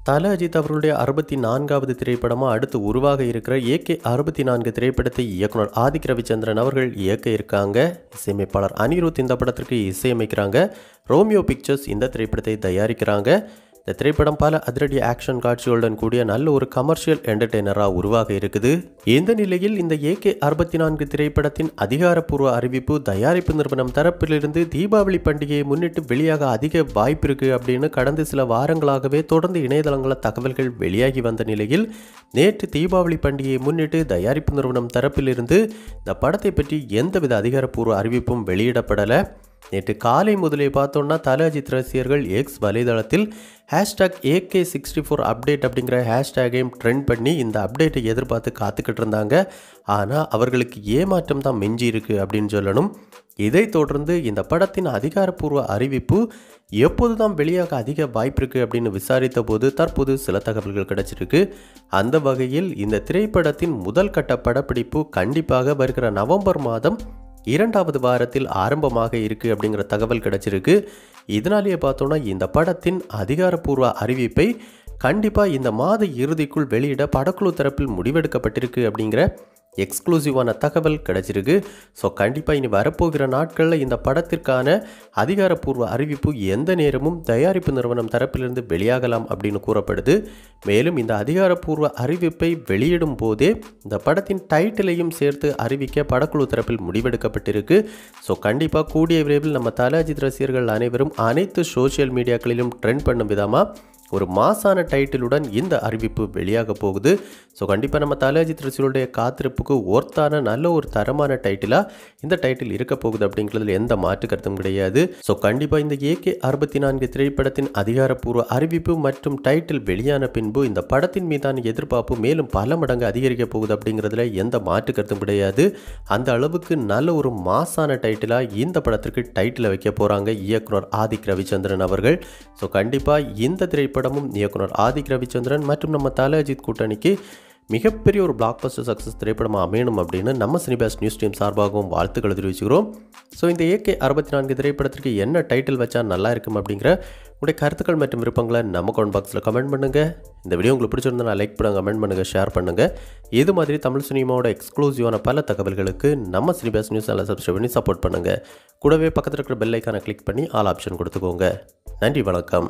தல அஜித் அவர்களுடைய 64வது திரைப்படமாக அடுத்து உருவாக இருக்கிற AK 64 திரைப்படத்தை இயக்குனர் ஆதிக் ரவிச்சந்திரன் அவர்கள் இயக்க இருக்காங்க. இசையமைப்பாளர் அனிருத் இந்த படத்திற்கு இசையமைக்கிறாங்க. ரோமியோ பிக்சர்ஸ் இந்த திரைப்படத்தை தயாரிக்கிறாங்க. இந்த திரைப்படம் பல அதிரடி ஆக்ஷன் காட்சிகளுடன் கூடிய நல்ல ஒரு கமர்ஷியல் என்டர்டெய்னராக உருவாக இருக்குது. இந்த நிலையில் இந்த AK 64 திரைப்படத்தின் அதிகாரப்பூர்வ அறிவிப்பு தயாரிப்பு நிறுவனம் தரப்பிலிருந்து தீபாவளி பண்டிகையை முன்னிட்டு வெளியாக அதிக வாய்ப்பு இருக்கு அப்படின்னு கடந்த சில வாரங்களாகவே தொடர்ந்து இணையதளங்களில் தகவல்கள் வெளியாகி வந்த நிலையில் நேற்று தீபாவளி பண்டிகையை முன்னிட்டு தயாரிப்பு நிறுவனம் தரப்பிலிருந்து இந்த படத்தை பற்றி எந்தவித அதிகாரப்பூர்வ அறிவிப்பும் வெளியிடப்படலை. நேற்று காலை முதலே பார்த்தோன்னா தல அஜித் ரசிகர்கள் எக்ஸ் வலைதளத்தில் #AK64 அப்டேட் அப்படிங்கிற ஹேஷ்டேகையும் ட்ரெண்ட் பண்ணி இந்த அப்டேட்டை எதிர்பார்த்து காத்துக்கிட்டு இருந்தாங்க. ஆனால் அவர்களுக்கு ஏமாற்றம் தான் மிஞ்சி இருக்கு அப்படின்னு சொல்லணும். இதை தொடர்ந்து இந்த படத்தின் அதிகாரப்பூர்வ அறிவிப்பு எப்போது தான் வெளியாக அதிக வாய்ப்பு இருக்குது அப்படின்னு விசாரித்த போது தற்போது சில தகவல்கள் கிடைச்சிருக்கு. அந்த வகையில் இந்த திரைப்படத்தின் முதல் கட்ட படப்பிடிப்பு கண்டிப்பாக வருகிற நவம்பர் மாதம் 2வது வாரத்தில் ஆரம்பமாக இருக்குது அப்படிங்கிற தகவல் கிடைச்சிருக்கு. இதனாலேயே பார்த்தோன்னா இந்த படத்தின் அதிகாரப்பூர்வ அறிவிப்பை கண்டிப்பாக இந்த மாத இறுதிக்குள் வெளியிட படக்குழு தரப்பில் முடிவெடுக்கப்பட்டிருக்கு அப்படிங்கிற எக்ஸ்க்ளூசிவான தகவல் கிடைச்சிருக்கு. ஸோ கண்டிப்பாக இனி வரப்போகிற நாட்களில் இந்த படத்திற்கான அதிகாரப்பூர்வ அறிவிப்பு எந்த நேரமும் தயாரிப்பு நிறுவனம் தரப்பிலிருந்து வெளியாகலாம் அப்படின்னு கூறப்படுது. மேலும் இந்த அதிகாரப்பூர்வ அறிவிப்பை வெளியிடும் போதே இந்த படத்தின் டைட்டிலையும் சேர்த்து அறிவிக்க படக்குழு தரப்பில் முடிவெடுக்கப்பட்டிருக்கு. ஸோ கண்டிப்பாக கூடிய விரைவில் நம்ம தல அஜித் ரசிகர்கள் அனைவரும் அனைத்து சோஷியல் மீடியாக்களிலும் ட்ரெண்ட் பண்ணும் விதமாக ஒரு மாசான டைட்டிலுடன் இந்த அறிவிப்பு வெளியாக போகுது. ஸோ கண்டிப்பாக நம்ம தல அஜித் ரசிகர்களுடைய காத்திருப்புக்கு ஒர்த்தான நல்ல ஒரு தரமான டைட்டிலாக இந்த டைட்டில் இருக்க போகுது அப்படிங்கிறதுல எந்த மாற்று கருத்தும் கிடையாது. ஸோ கண்டிப்பாக இந்த AK 64 திரைப்படத்தின் அதிகாரப்பூர்வ அறிவிப்பு மற்றும் டைட்டில் வெளியான பின்பு இந்த படத்தின் மீதான எதிர்பார்ப்பு மேலும் பல மடங்கு அதிகரிக்க போகுது அப்படிங்கிறதுல எந்த மாற்று கருத்தும் கிடையாது. அந்த அளவுக்கு நல்ல ஒரு மாசான டைட்டிலாக இந்த படத்திற்கு டைட்டில் வைக்க போகிறாங்க இயக்குனர் ஆதிக் ரவிச்சந்திரன் அவர்கள். ஸோ கண்டிப்பாக இந்த திரைப்படமும் இயக்குனர் ஆதிக் ரவிச்சந்திரன் மற்றும் நம்ம தல அஜித் கூட்டணிக்கு மிகப்பெரிய ஒரு பிளாக்பஸ்டர் சக்ஸஸ் திரைப்படமாக அமையணும் அப்படின்னு நம்ம சினிபாஸ் நியூஸ் டீம் சார்பாகவும் வாழ்த்துக்களை தெரிவிச்சுக்கிறோம். ஸோ இந்த AK 64 திரைப்படத்திற்கு என்ன டைட்டில் வச்சா நல்லா இருக்கும் அப்படிங்கிற உங்களுடைய கருத்துக்கள் மற்றும் விருப்பங்களை நம்ம கமெண்ட் பாக்ஸில் கமெண்ட் பண்ணுங்கள். இந்த வீடியோ உங்களுக்கு பிடிச்சிருந்தா லைக் பண்ணுங்கள், கமெண்ட் பண்ணுங்கள், ஷேர் பண்ணுங்கள். இது மாதிரி தமிழ் சினிமாவோட எக்ஸ்க்ளூசிவான பல தகவல்களுக்கு நம்ம சினிபாஸ் நியூஸ் சேனலை சப்ஸ்கிரைப் பண்ணி சப்போர்ட் பண்ணுங்கள். கூடவே பக்கத்தில் இருக்கிற பெல் ஐக்கானை கிளிக் பண்ணி ஆல் ஆப்ஷன் கொடுத்துக்கோங்க. நன்றி, வணக்கம்.